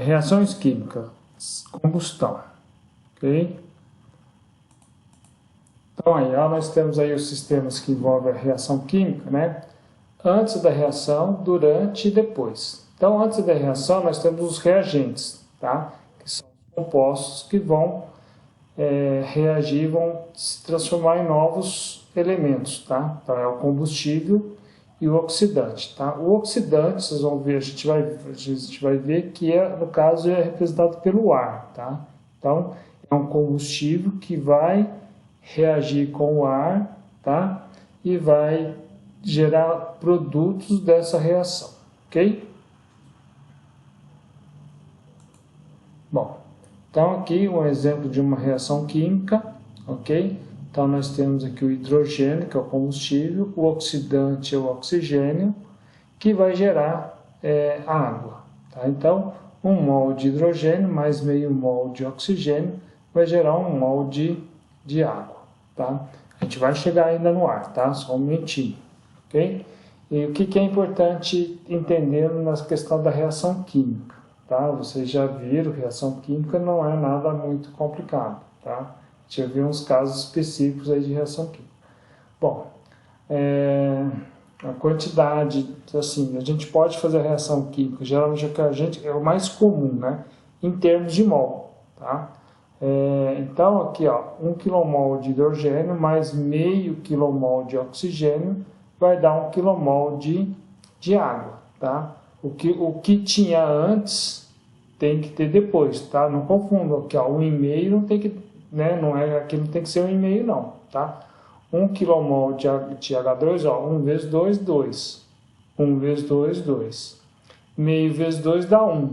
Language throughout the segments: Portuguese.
Reações químicas, combustão, ok? Então aí, ó, nós temos aí os sistemas que envolvem a reação química, né? Antes da reação, durante e depois. Então, antes da reação, nós temos os reagentes, tá? Que são os compostos que vão reagir, vão se transformar em novos elementos, tá? Então, é o combustível e o oxidante, tá? O oxidante, vocês vão ver, a gente vai ver que, no caso, é representado pelo ar, tá? Então, é um combustível que vai reagir com o ar, tá? E vai gerar produtos dessa reação, ok? Bom, então aqui um exemplo de uma reação química, ok? Então nós temos aqui o hidrogênio, que é o combustível, o oxidante é o oxigênio, que vai gerar água, tá? Então, 1 mol de hidrogênio mais meio mol de oxigênio vai gerar 1 mol de água, tá? A gente vai chegar ainda no ar, tá? Só um momentinho, ok? E o que é importante entender na questão da reação química, tá? Vocês já viram, reação química não é nada muito complicado, tá? A gente já viu uns casos específicos aí de reação química. Bom, a quantidade, assim, a gente pode fazer a reação química, geralmente é o mais comum, né? Em termos de mol, tá? Então, aqui, ó, 1 kmol de hidrogênio mais meio kmol de oxigênio vai dar 1 kmol de água, tá? O que tinha antes tem que ter depois, tá? Não confunda, aqui, ó, 1,5 não tem que, né? Aqui não tem que ser 1,5 não, tá? 1 kmol de H2, ó, 1 vezes 2, 2. 1 vezes 2, 2. Meio vezes 2 dá 1.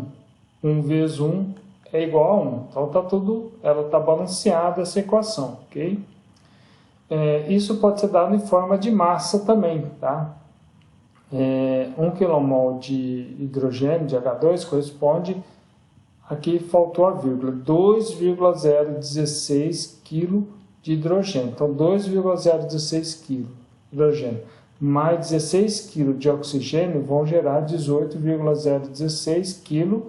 1 vezes 1 é igual a 1. Então, ela está balanceada essa equação, ok? Isso pode ser dado em forma de massa também, tá? 1 kmol de hidrogênio, de H2, corresponde, aqui faltou a vírgula, 2,016 kg de hidrogênio. Então, 2,016 kg de hidrogênio mais 16 kg de oxigênio vão gerar 18,016 kg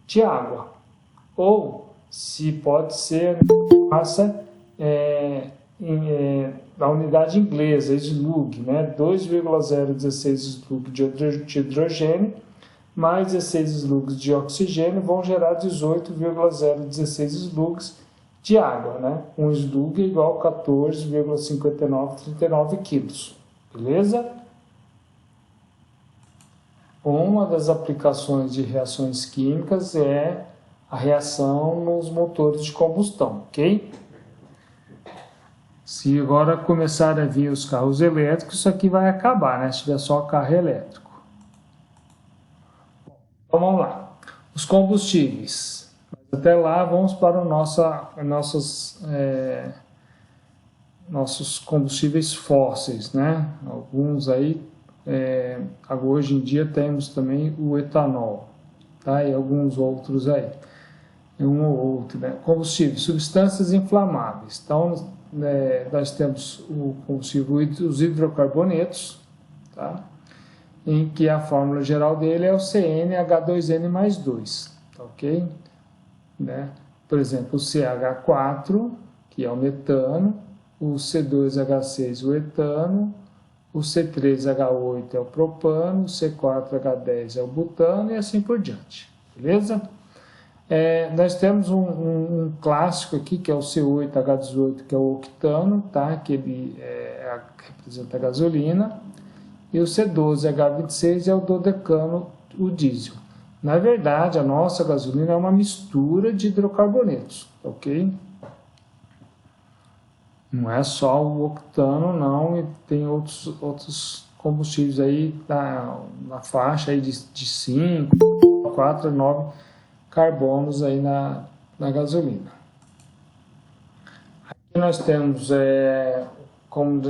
de água. Ou, se pode ser massa na unidade inglesa, slug, né? 2,016 slug de hidrogênio mais 16 slugs de oxigênio vão gerar 18,016 slugs de água, né? Um slug é igual a 14,5939 quilos, beleza? Uma das aplicações de reações químicas é a reação nos motores de combustão, ok? Se agora começar a vir os carros elétricos, isso aqui vai acabar, né? Se tiver só carro elétrico. Então vamos lá. Os combustíveis. Até lá vamos para o nossos combustíveis fósseis, né? Alguns aí, hoje em dia temos também o etanol, tá? E alguns outros aí. Um ou outro, né? Combustível, substâncias inflamáveis. Então, nós temos o combustível, os hidrocarbonetos, tá? Em que a fórmula geral dele é o CnH2n mais 2, tá, ok? Né? Por exemplo, o CH4, que é o metano, o C2H6, o etano, o C3H8 é o propano, o C4H10 é o butano e assim por diante, beleza? Nós temos um clássico aqui, que é o C8H18, que é o octano, tá? Que ele representa a gasolina, e o C12H26 é o dodecano, o diesel. Na verdade, a nossa gasolina é uma mistura de hidrocarbonetos, ok? Não é só o octano, não, e tem outros combustíveis aí na faixa aí de 5, 4, 9 carbonos aí na gasolina. Aqui nós temos, como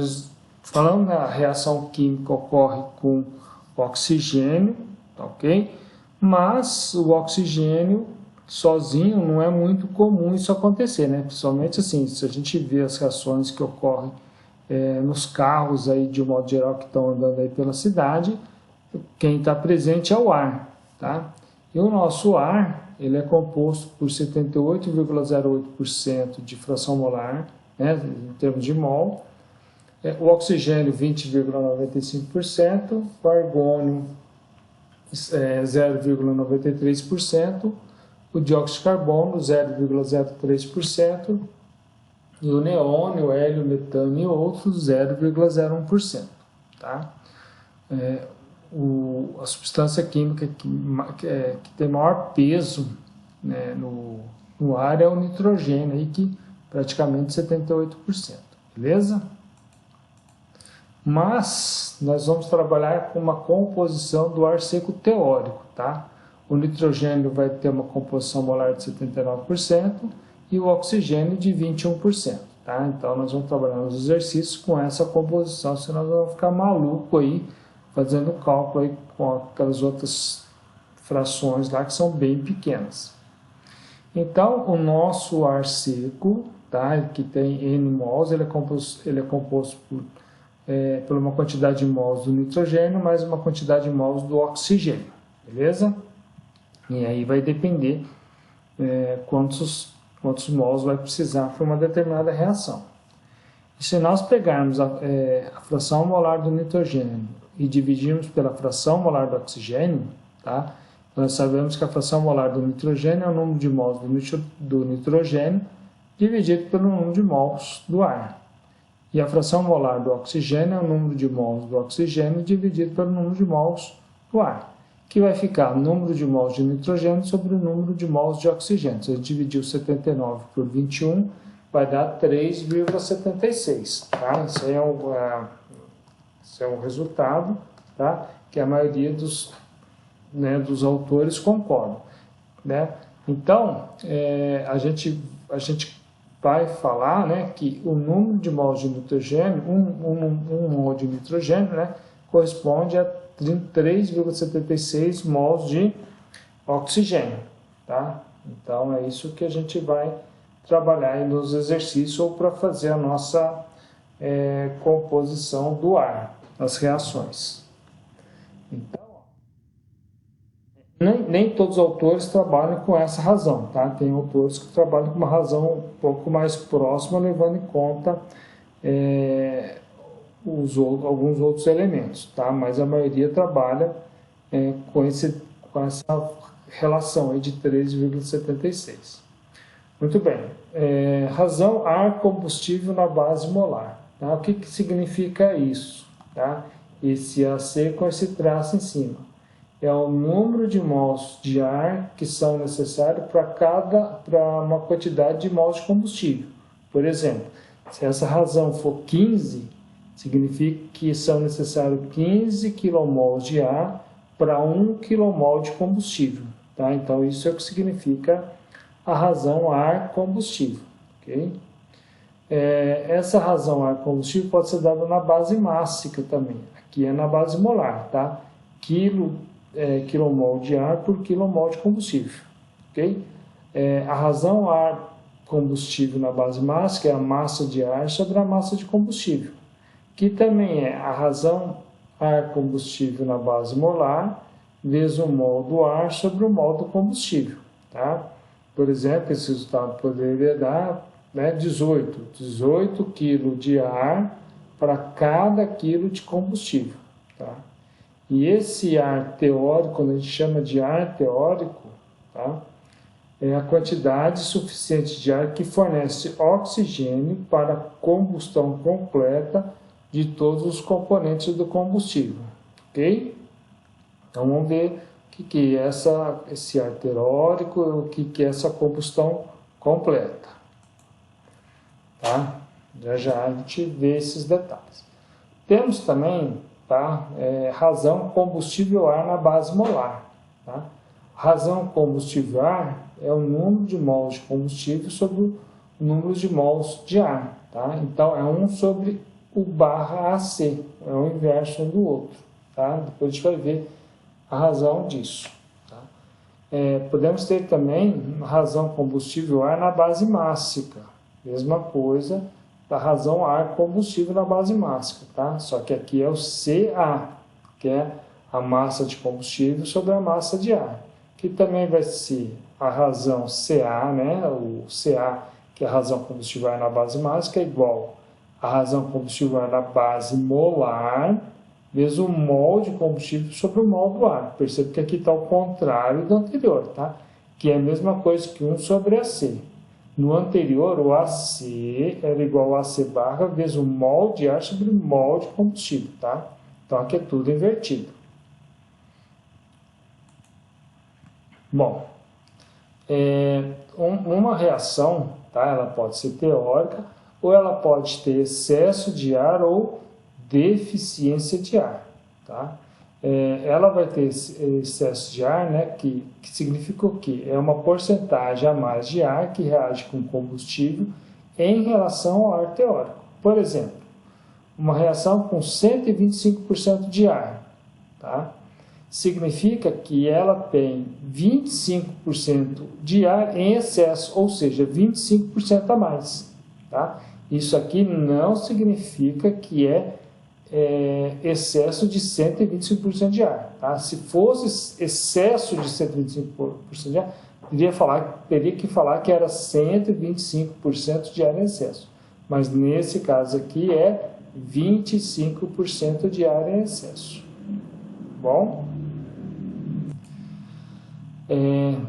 falando, a reação química ocorre com oxigênio, ok? Mas o oxigênio sozinho não é muito comum isso acontecer, né? Principalmente assim, se a gente vê as reações que ocorrem nos carros aí, de um modo geral, que estão andando aí pela cidade, quem está presente é o ar, tá? E o nosso ar, ele é composto por 78,08% de fração molar, né, em termos de mol, o oxigênio 20,95%, o argônio 0,93%, o dióxido de carbono 0,03% e o neônio, hélio, metano e outros 0,01%. Tá? A substância química que tem maior peso, né, no ar é o nitrogênio, aí, que praticamente 78%. Beleza? Mas nós vamos trabalhar com uma composição do ar seco teórico, tá? O nitrogênio vai ter uma composição molar de 79% e o oxigênio de 21%, tá? Então nós vamos trabalhar nos exercícios com essa composição, senão nós vamos ficar maluco aí fazendo cálculo aí com aquelas outras frações lá que são bem pequenas. Então o nosso ar seco, tá? Que tem N mols, ele é composto por uma quantidade de mols do nitrogênio mais uma quantidade de mols do oxigênio, beleza? E aí vai depender quantos mols vai precisar para uma determinada reação. E se nós pegarmos a fração molar do nitrogênio e dividirmos pela fração molar do oxigênio, tá? Nós sabemos que a fração molar do nitrogênio é o número de mols do nitrogênio dividido pelo número de mols do ar. E a fração molar do oxigênio é o número de mols do oxigênio dividido pelo número de mols do ar, que vai ficar o número de mols de nitrogênio sobre o número de mols de oxigênio. Se a gente dividir 79 por 21, vai dar 3,76. Tá? Esse é um resultado, tá? Que a maioria dos autores concordam. Né? Então, a gente vai falar, né, que o número de mols de nitrogênio, um mol de nitrogênio, né, corresponde a 3,76 mols de oxigênio. Tá? Então é isso que a gente vai trabalhar aí nos exercícios ou para fazer a nossa composição do ar, as reações. Então, nem todos os autores trabalham com essa razão, tá? Tem autores que trabalham com uma razão um pouco mais próxima, levando em conta alguns outros elementos, tá? Mas a maioria trabalha com essa relação aí de 3,76. Muito bem. Razão ar combustível na base molar. Tá? O que significa isso? Tá? Esse AC com esse traço em cima. É o número de mols de ar que são necessários para uma quantidade de mols de combustível. Por exemplo, se essa razão for 15, significa que são necessários 15 kmol de ar para 1 kmol de combustível. Tá? Então, isso é o que significa a razão ar combustível. Okay? Essa razão ar combustível pode ser dada na base mássica também. Aqui é na base molar, tá? Quilomol de ar por quilomol de combustível. Okay? A razão ar combustível na base mássica é a massa de ar sobre a massa de combustível, que também é a razão ar combustível na base molar vezes o mol do ar sobre o mol do combustível. Tá? Por exemplo, esse resultado poderia dar 18 kg de ar para cada quilo de combustível. Tá? E esse ar teórico, quando a gente chama de ar teórico, tá? É a quantidade suficiente de ar que fornece oxigênio para a combustão completa de todos os componentes do combustível. Ok? Então vamos ver o que é esse ar teórico e o que é essa combustão completa. Tá? Já a gente vê esses detalhes. Temos também, tá, razão combustível ar na base molar. Tá? Razão combustível ar é o número de mols de combustível sobre o número de mols de ar. Tá? Então é 1 sobre o barra AC, é o inverso um do outro. Tá? Depois a gente vai ver a razão disso. Tá? Podemos ter também razão combustível ar na base mássica. Mesma coisa da razão ar combustível na base mássica. Tá? Só que aqui é o CA, que é a massa de combustível sobre a massa de ar, que também vai ser a razão Ca, né? O Ca, que é a razão combustível ar na base mássica, é igual a razão combustível ar na base molar, vezes o mol de combustível sobre o mol do ar. Perceba que aqui está o contrário do anterior, tá? Que é a mesma coisa que 1 sobre AC. No anterior, o AC era igual a AC barra vezes o mol de ar sobre o mol de combustível, tá? Então, aqui é tudo invertido. Bom, uma reação, tá? Ela pode ser teórica ou ela pode ter excesso de ar ou deficiência de ar, tá? Ela vai ter excesso de ar, né, que significa o quê? É uma porcentagem a mais de ar que reage com combustível em relação ao ar teórico. Por exemplo, uma reação com 125% de ar, tá? Significa que ela tem 25% de ar em excesso, ou seja, 25% a mais, tá? Isso aqui não significa que é excesso de 125% de ar. Tá? Se fosse excesso de 125% de ar, teria que falar que era 125% de ar em excesso. Mas nesse caso aqui é 25% de ar em excesso. Bom?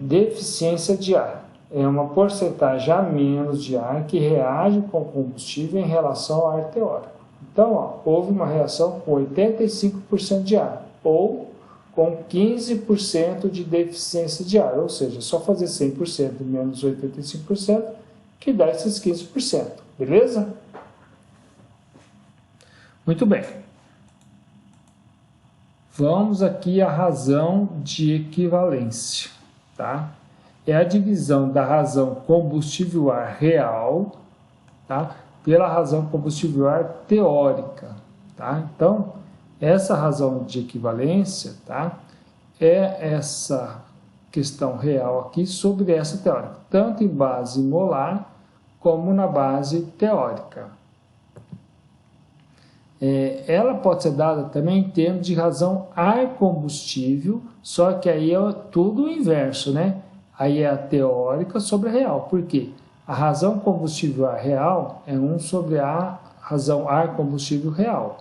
Deficiência de ar. É uma porcentagem a menos de ar que reage com combustível em relação ao ar teórico. Então, ó, houve uma reação com 85% de ar, ou com 15% de deficiência de ar, ou seja, só fazer 100% menos 85%, que dá esses 15%, beleza? Muito bem. Vamos aqui à razão de equivalência, tá? É a divisão da razão combustível ar real, tá? Pela razão combustível ar teórica, tá? Então, essa razão de equivalência, tá? É essa questão real aqui sobre essa teórica, tanto em base molar como na base teórica. Ela pode ser dada também em termos de razão ar combustível, só que aí é tudo o inverso, né? Aí é a teórica sobre a real. Por quê? A razão combustível ar real é 1 sobre a razão ar combustível real.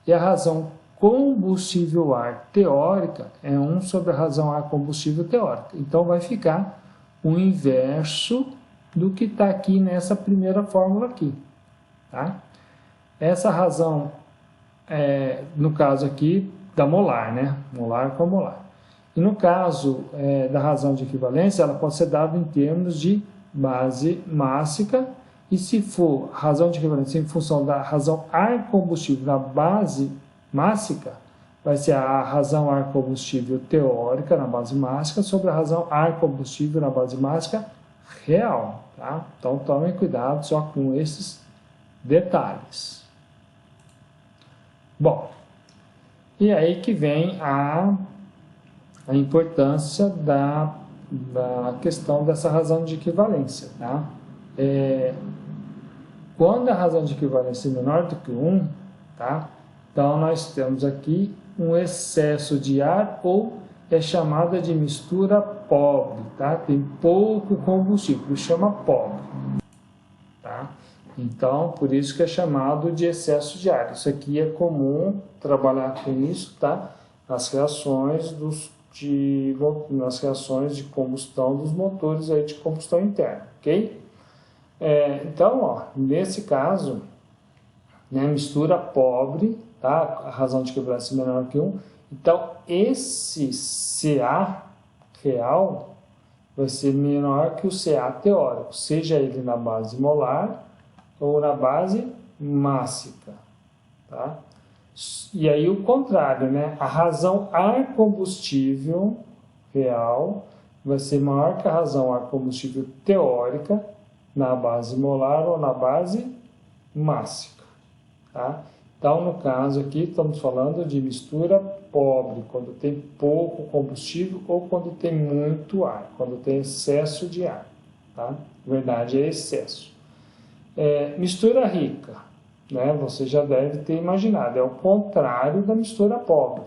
E a razão combustível ar teórica é 1 sobre a razão ar combustível teórica. Então, vai ficar o inverso do que está aqui nessa primeira fórmula aqui, tá? Essa razão, no caso aqui, da molar, né? Molar com molar. E no caso da razão de equivalência, ela pode ser dada em termos de base mássica, e se for razão de equivalência em função da razão ar combustível na base mássica, vai ser a razão ar combustível teórica na base mássica sobre a razão ar combustível na base mássica real, tá? Então, tomem cuidado só com esses detalhes. Bom, e aí que vem a importância da questão dessa razão de equivalência, tá? Quando a razão de equivalência é menor do que 1, tá? Então, nós temos aqui um excesso de ar, ou é chamada de mistura pobre, tá? Tem pouco combustível, chama pobre, tá? Então, por isso que é chamado de excesso de ar. Isso aqui é comum trabalhar com isso, tá? Nas reações de combustão dos motores aí de combustão interna, ok? Então, ó, nesse caso, né, mistura pobre, tá? A razão de equivalência menor que 1. Então, esse Ca real vai ser menor que o Ca teórico, seja ele na base molar ou na base mássica, tá? E aí o contrário, né? A razão ar combustível real vai ser maior que a razão ar combustível teórica na base molar ou na base mássica, tá? Então, no caso aqui, estamos falando de mistura pobre, quando tem pouco combustível ou quando tem muito ar, quando tem excesso de ar, tá? Na verdade, é excesso. Mistura rica, né? Você já deve ter imaginado, é o contrário da mistura pobre,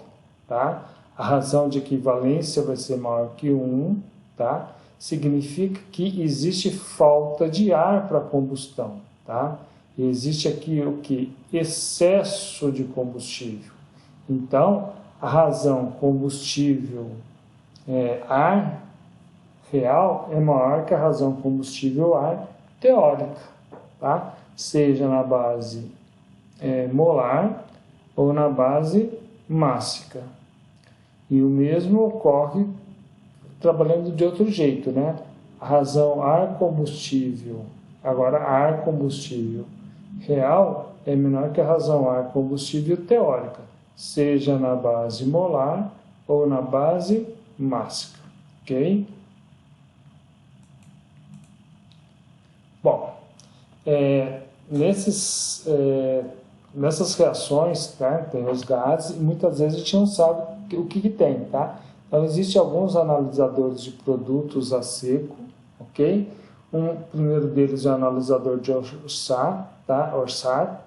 tá? a razão de equivalência vai ser maior que 1, tá? Significa que existe falta de ar para combustão, tá? E existe aqui o que? Excesso de combustível. Então, a razão combustível ar real é maior que a razão combustível ar teórica, tá? Seja na base molar ou na base mássica. E o mesmo ocorre trabalhando de outro jeito, né? A razão ar combustível, agora ar combustível real é menor que a razão ar combustível teórica, seja na base molar ou na base mássica, ok? Bom, nessas reações, tá, tem os gases e muitas vezes a gente não sabe o que tem, tá? Então, existem alguns analisadores de produtos a seco, ok? O primeiro deles é o analisador de Orsat, tá? Orsat.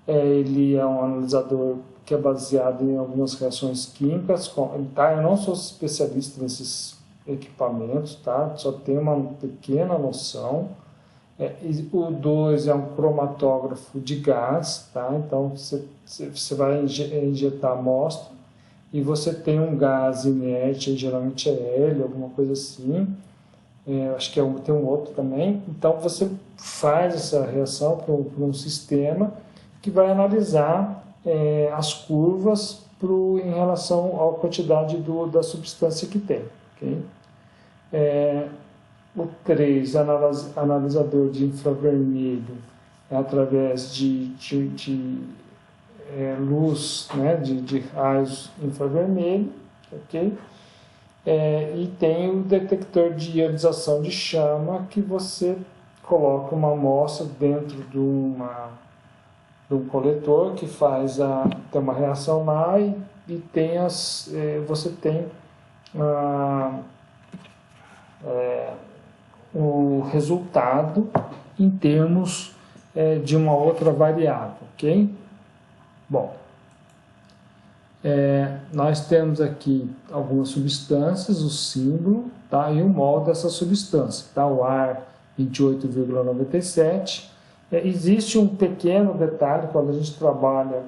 Ele é um analisador que é baseado em algumas reações químicas, tá? Eu não sou especialista nesses equipamentos, tá? Só tenho uma pequena noção. O 2 é um cromatógrafo de gás, tá? Então, você vai injetar a amostra e você tem um gás inerte, geralmente é hélio, alguma coisa assim. Acho que tem um outro também. Então, você faz essa reação para um sistema que vai analisar as curvas em relação à quantidade da substância que tem. Okay? O 3, analisador de infravermelho, é através de luz, né, de raios infravermelho, ok? E tem o detector de ionização de chama, que você coloca uma amostra dentro de um coletor que tem uma reação lá e você tem o resultado em termos de uma outra variável, ok? Bom, nós temos aqui algumas substâncias, o símbolo, tá? E o mol dessa substância, tá? O ar 28,97. Existe um pequeno detalhe quando a gente trabalha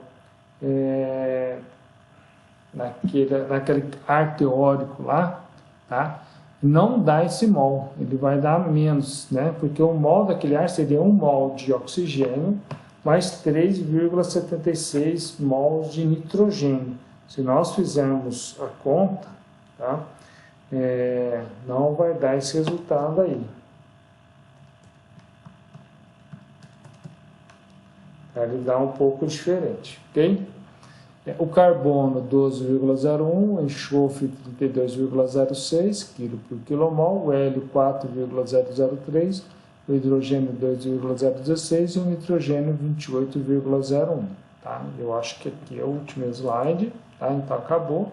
naquele ar teórico lá, tá? Não dá esse mol, ele vai dar menos, né? Porque o mol daquele ar seria 1 mol de oxigênio mais 3,76 mols de nitrogênio. Se nós fizermos a conta, tá? Não vai dar esse resultado aí. Ele dá um pouco diferente, ok? O carbono 12,01, o enxofre 32,06 kg por quilomol, o hélio 4,003, o hidrogênio 2,016 e o nitrogênio 28,01. Tá? Eu acho que aqui é o último slide, tá? Então acabou.